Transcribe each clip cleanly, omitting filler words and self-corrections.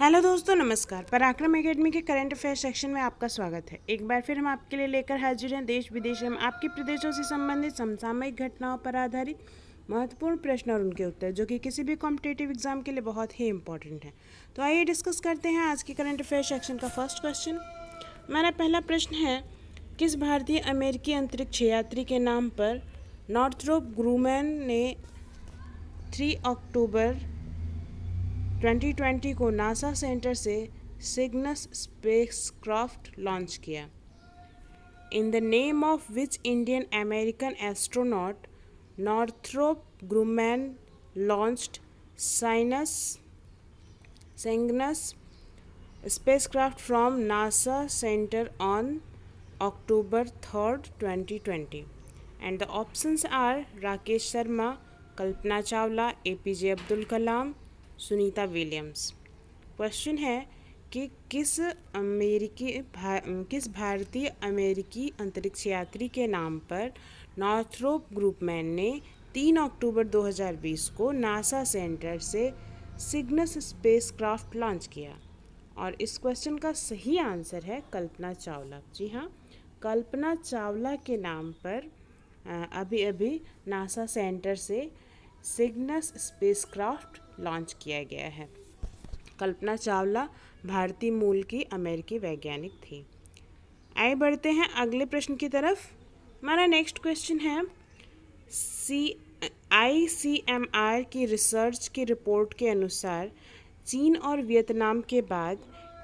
Hello दोस्तों, नमस्कार। पराक्रम एकेडमी के करंट अफेयर सेक्शन में आपका स्वागत है। एक बार फिर हम आपके लिए लेकर हाजिर हैं देश विदेश एवं आपके प्रदेशों से संबंधित समसामयिक घटनाओं पर आधारित महत्वपूर्ण प्रश्न और उनके उत्तर, जो कि किसी भी कॉम्पिटिटिव एग्जाम के लिए बहुत ही इंपॉर्टेंट है। तो आइए डिस्कस करते हैं आज के करंट अफेयर सेक्शन का फर्स्ट क्वेश्चन। हमारा पहला प्रश्न है, किस भारतीय अमेरिकी अंतरिक्ष यात्री के नाम पर नॉर्थरोप ग्रूमैन ने 3 अक्टूबर 2020 को नासा सेंटर से सिग्नस स्पेसक्राफ्ट लॉन्च किया? In the name of which Indian American astronaut Northrop Grumman launched Cygnus spacecraft from NASA Center on October 3rd, 2020. And the options are Rakesh Sharma, Kalpana Chawla, APJ Abdul Kalam, Sunita Williams. Question है कि किस भारतीय अमेरिकी अंतरिक्ष यात्री के नाम पर नॉर्थरोप ग्रूमैन ने 3 अक्टूबर 2020 को नासा सेंटर से सिग्नस स्पेसक्राफ्ट लॉन्च किया? और इस क्वेश्चन का सही आंसर है कल्पना चावला। जी हाँ, कल्पना चावला के नाम पर अभी अभी नासा सेंटर से सिग्नस स्पेसक्राफ्ट लॉन्च किया गया है। कल्पना चावला भारतीय मूल की अमेरिकी वैज्ञानिक थी। आगे बढ़ते हैं अगले प्रश्न की तरफ। हमारा नेक्स्ट क्वेश्चन है, ICMR की रिसर्च की रिपोर्ट के अनुसार चीन और वियतनाम के बाद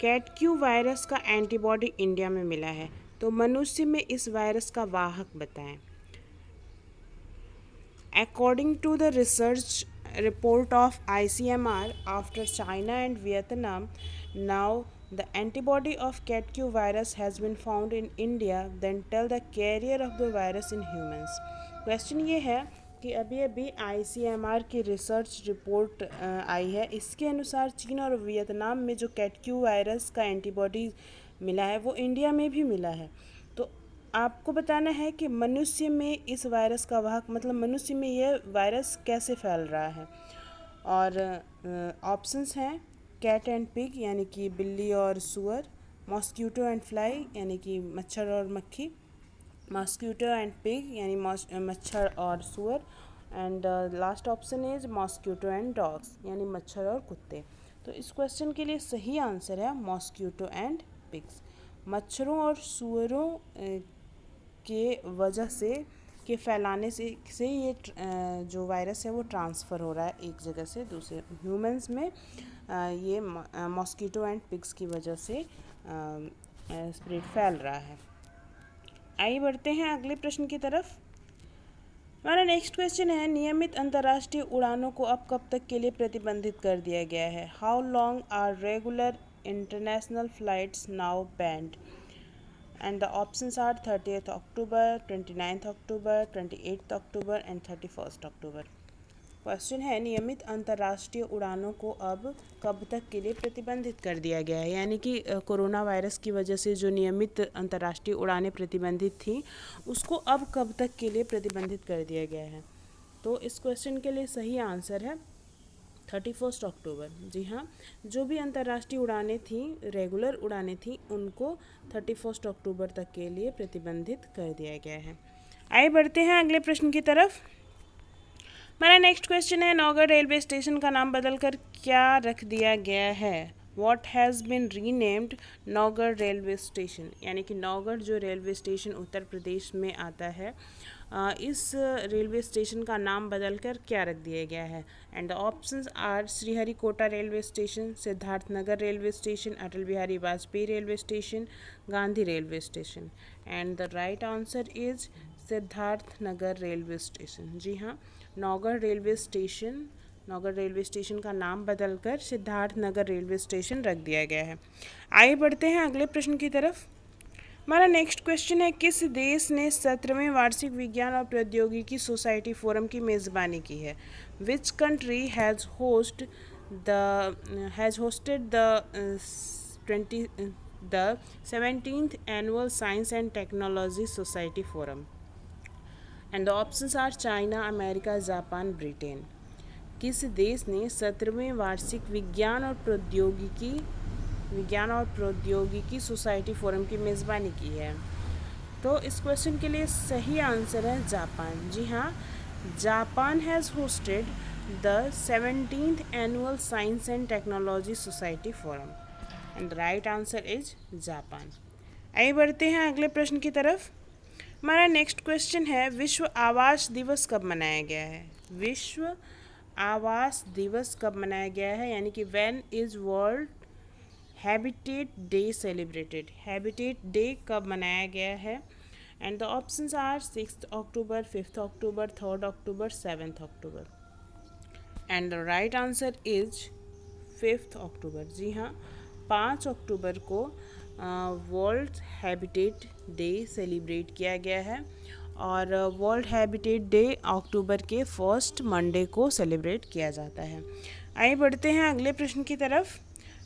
कैटक्यू वायरस का एंटीबॉडी इंडिया में मिला है, तो मनुष्य में इस वायरस का वाहक बताएं। According to the research report of ICMR, after China and Vietnam, now the antibody of CatQ virus has been found in India, then tell the carrier of the virus in humans. Question ये है कि अभी अभी ICMR की research report आई है। इसके अनुसार चीन और वियतनाम में जो कैटक्यू वायरस का एंटीबॉडी मिला है वो इंडिया में भी मिला है। तो आपको बताना है कि मनुष्य में इस वायरस का वाहक, मतलब मनुष्य में यह वायरस कैसे फैल रहा है। और ऑप्शंस हैं कैट एंड पिग यानी कि बिल्ली और सुअर, मॉस्क्यूटो एंड फ्लाई यानी कि मच्छर और मक्खी, मॉस्क्यूटो एंड पिग यानी मच्छर और सुअर, and last option is mosquito and dogs यानी मच्छर और कुत्ते। तो इस क्वेश्चन के लिए सही आंसर है मॉस्क्यूटो एंड पिग्स। मच्छरों और सुअरों के वजह से के फैलाने से ये जो वायरस है वो ट्रांसफ़र हो रहा है एक जगह से दूसरे ह्यूमंस में। ये मॉस्कीटो एंड पिग्स की वजह से स्प्रेड फैल रहा है। आइए बढ़ते हैं अगले प्रश्न की तरफ। हमारा नेक्स्ट क्वेश्चन है, नियमित अंतर्राष्ट्रीय उड़ानों को अब कब तक के लिए प्रतिबंधित कर दिया गया है? How long are regular international flights now banned? And the options are 30th October, 29th October, 28th October and 31st October. Question है, नियमित अंतर्राष्ट्रीय उड़ानों को अब कब तक के लिए प्रतिबंधित कर दिया गया है? यानी कि कोरोना वायरस की वजह से जो नियमित अंतर्राष्ट्रीय उड़ानें प्रतिबंधित थी उसको अब कब तक के लिए प्रतिबंधित कर दिया गया है? तो इस क्वेश्चन के लिए सही आंसर है 31 अक्टूबर। जी हाँ, जो भी अंतर्राष्ट्रीय उड़ानें थी, रेगुलर उड़ानें थी, उनको 31 अक्टूबर तक के लिए प्रतिबंधित कर दिया गया है। आइए बढ़ते हैं अगले प्रश्न की तरफ। हमारा नेक्स्ट क्वेश्चन है, नौगढ़ रेलवे स्टेशन का नाम बदलकर क्या रख दिया गया है? What has been renamed Naugarh railway station? यानी कि नौगढ़ जो रेलवे स्टेशन उत्तर प्रदेश में आता है, इस रेलवे स्टेशन का नाम बदलकर क्या रख दिया गया है? And the options are Sriharikota railway station, Siddharthnagar railway station, Atal Bihari Vajpayee railway station, Gandhi railway station. And the right answer is Siddharthnagar railway station. जी हाँ, नौगढ़ रेलवे स्टेशन का नाम बदलकर सिद्धार्थनगर रेलवे स्टेशन रख दिया गया है। आगे बढ़ते हैं अगले प्रश्न की तरफ। हमारा नेक्स्ट क्वेश्चन है, किस देश ने 17वें वार्षिक विज्ञान और प्रौद्योगिकी सोसाइटी फोरम की मेज़बानी की है? Which country has hosted the 17th annual science and technology society forum? And the options are China, America, Japan, Britain. किस देश ने 17वें वार्षिक विज्ञान और प्रौद्योगिकी सोसाइटी फोरम की मेज़बानी की है? तो इस क्वेश्चन के लिए सही आंसर है जापान। जी हाँ, Japan has hosted the 17th annual science and technology society forum and the right answer is Japan. आइए बढ़ते हैं अगले प्रश्न की तरफ। हमारा नेक्स्ट क्वेश्चन है, विश्व आवास दिवस कब मनाया गया है? विश्व आवास दिवस कब मनाया गया है, यानी कि when is world habitat day celebrated? Habitat day कब मनाया गया है? And the options are 6 October, 5 October, 3 October, 7 October. And the right answer is 5 October. जी हाँ, 5 अक्टूबर को वर्ल्ड हैबिटेट डे सेलिब्रेट किया गया है और वर्ल्ड हैबिटेट डे अक्टूबर के फर्स्ट मंडे को सेलिब्रेट किया जाता है। आइए बढ़ते हैं अगले प्रश्न की तरफ।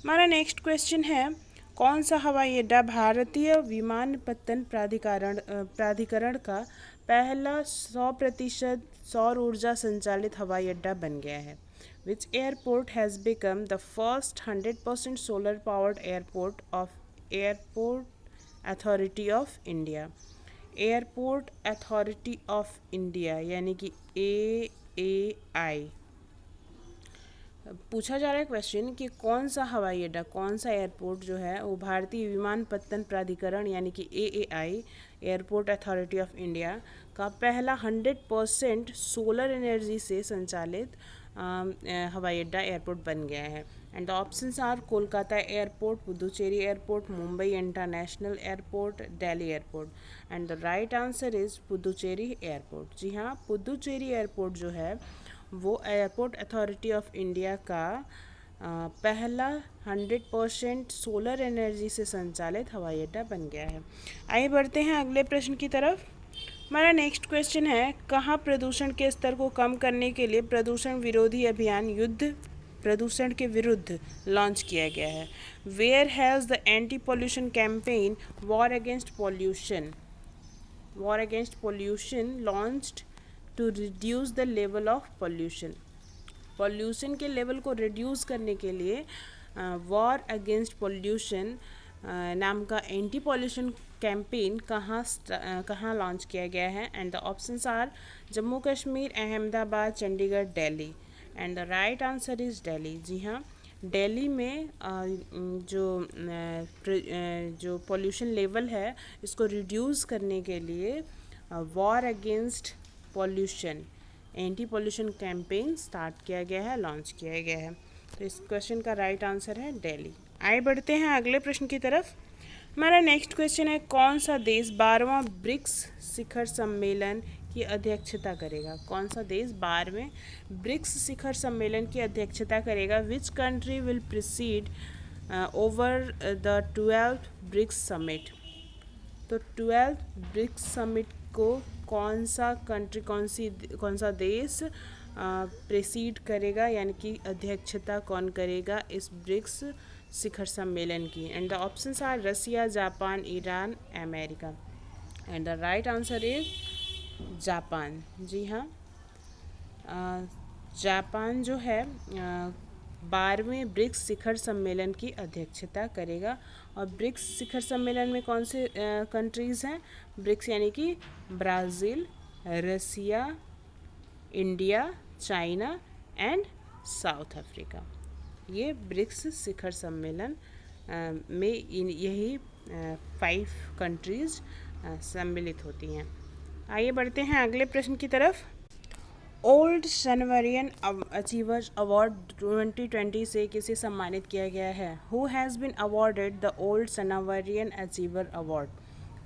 हमारा नेक्स्ट क्वेश्चन है, कौन सा हवाई अड्डा भारतीय विमानपत्तन प्राधिकरण का पहला 100% सौर ऊर्जा संचालित हवाई अड्डा बन गया है? Which airport has become the first 100% solar powered airport of Airport Authority of India? Airport authority of India यानी कि AAI। पूछा जा रहा है क्वेश्चन कि कौन सा हवाई अड्डा, कौन सा एयरपोर्ट जो है वो भारतीय विमानपत्तन प्राधिकरण यानी कि AAI airport authority of India का पहला 100% सोलर एनर्जी से संचालित हवाई अड्डा एयरपोर्ट बन गया है। And the options are Kolkata airport, Puducherry airport, Mumbai international airport, Delhi airport. And the right answer is Puducherry airport. जी हाँ, पुदुचेरी एयरपोर्ट जो है वो एयरपोर्ट अथॉरिटी ऑफ इंडिया का पहला 100% सोलर एनर्जी से संचालित हवाई अड्डा बन गया है। आइए बढ़ते हैं अगले प्रश्न की तरफ। हमारा नेक्स्ट क्वेश्चन है, कहाँ प्रदूषण के स्तर को कम करने के लिए प्रदूषण विरोधी अभियान युद्ध प्रदूषण के विरुद्ध लॉन्च किया गया है? Where has the anti pollution campaign war against pollution launched to reduce the level of pollution के लेवल को रिड्यूस करने के लिए वॉर अगेंस्ट पॉल्यूशन नाम का एंटी पॉल्यूशन कैंपेन कहाँ लॉन्च किया गया है? And the options are Jammu Kashmir, Ahmedabad, Chandigarh, Delhi. And the right answer is Delhi. जी हाँ, दिल्ली में जो पॉल्यूशन लेवल है इसको रिड्यूस करने के लिए war against pollution anti pollution campaign start किया गया है, लॉन्च किया गया है। तो इस क्वेश्चन का राइट आंसर है दिल्ली। आइए बढ़ते हैं अगले प्रश्न की तरफ। हमारा नेक्स्ट क्वेश्चन है, कौन सा देश 12वां ब्रिक्स शिखर सम्मेलन की अध्यक्षता करेगा? कौन सा देश 12वें ब्रिक्स शिखर सम्मेलन की अध्यक्षता करेगा? Which country will preside over the 12th BRICS summit? तो 12th ब्रिक्स समिट को कौन सा देश प्रेसीड करेगा, यानी कि अध्यक्षता कौन करेगा इस ब्रिक्स शिखर सम्मेलन की? And the options are Russia, Japan, Iran, America. And the right answer is Japan. जी हाँ, जापान जो है 12वें ब्रिक्स शिखर सम्मेलन की अध्यक्षता करेगा। और ब्रिक्स शिखर सम्मेलन में कौन से कंट्रीज़ हैं? ब्रिक्स यानी कि Brazil, Russia, India, China and South Africa. ये ब्रिक्स शिखर सम्मेलन में यही 5 कंट्रीज़ सम्मिलित होती हैं। आइए बढ़ते हैं अगले प्रश्न की तरफ। ओल्ड सनवरियन अचीवर्स अवार्ड 2020 से किसे सम्मानित किया गया है? Who has been awarded the old Sanawarian achiever award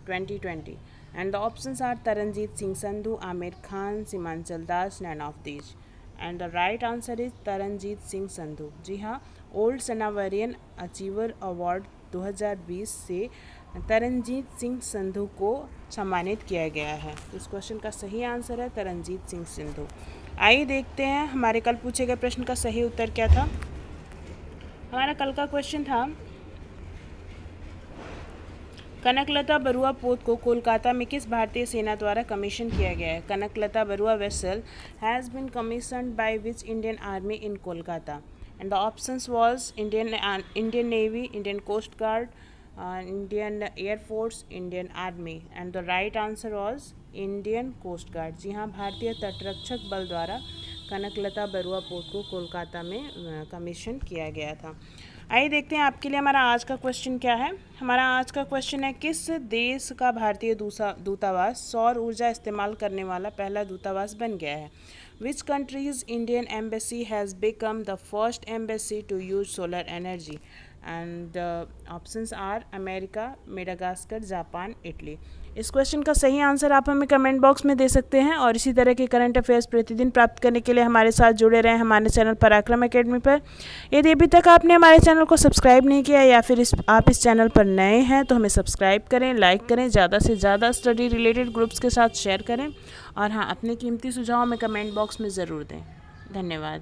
2020? And the options are Taranjit Singh Sandhu, Aamir Khan, Seemanchal Das, none of these. And the right answer is Taranjit Singh Sandhu. जी हाँ, ओल्ड सनावरियन अचीवर अवार्ड 2020 से तरनजीत सिंह संधू को सम्मानित किया गया है। इस क्वेश्चन का सही आंसर है तरनजीत सिंह संधू। आइए देखते हैं हमारे कल पूछे गए प्रश्न का सही उत्तर क्या था। हमारा कल का क्वेश्चन था, कनकलता बरुआ पोत को कोलकाता में किस भारतीय सेना द्वारा कमीशन किया गया है? Kanaklata Barua vessel has been commissioned by which Indian Army in Kolkata? And the options was Indian Navy, Indian Coast Guard, Indian Air Force, Indian Army. And the right answer was Indian Coast Guard. जी हाँ, भारतीय तटरक्षक बल द्वारा कनकलता बरुआ पोत को कोलकाता में कमीशन किया गया था। आइए देखते हैं आपके लिए हमारा आज का क्वेश्चन क्या है। हमारा आज का क्वेश्चन है, किस देश का भारतीय दूतावास सौर ऊर्जा इस्तेमाल करने वाला पहला दूतावास बन गया है? Which countries Indian embassy has become the first embassy to use solar energy? And the options are America, Madagascar, Japan, Italy. इस क्वेश्चन का सही आंसर आप हमें कमेंट बॉक्स में दे सकते हैं और इसी तरह के करंट अफेयर्स प्रतिदिन प्राप्त करने के लिए हमारे साथ जुड़े रहें हमारे चैनल पराक्रम एकेडमी पर। यदि अभी तक आपने हमारे चैनल को सब्सक्राइब नहीं किया या फिर आप इस चैनल पर नए हैं तो हमें सब्सक्राइब करें, लाइक करें, ज़्यादा से ज़्यादा स्टडी रिलेटेड ग्रुप्स के साथ शेयर करें और हाँ, अपने कीमती सुझाव हमें कमेंट बॉक्स में ज़रूर दें। धन्यवाद।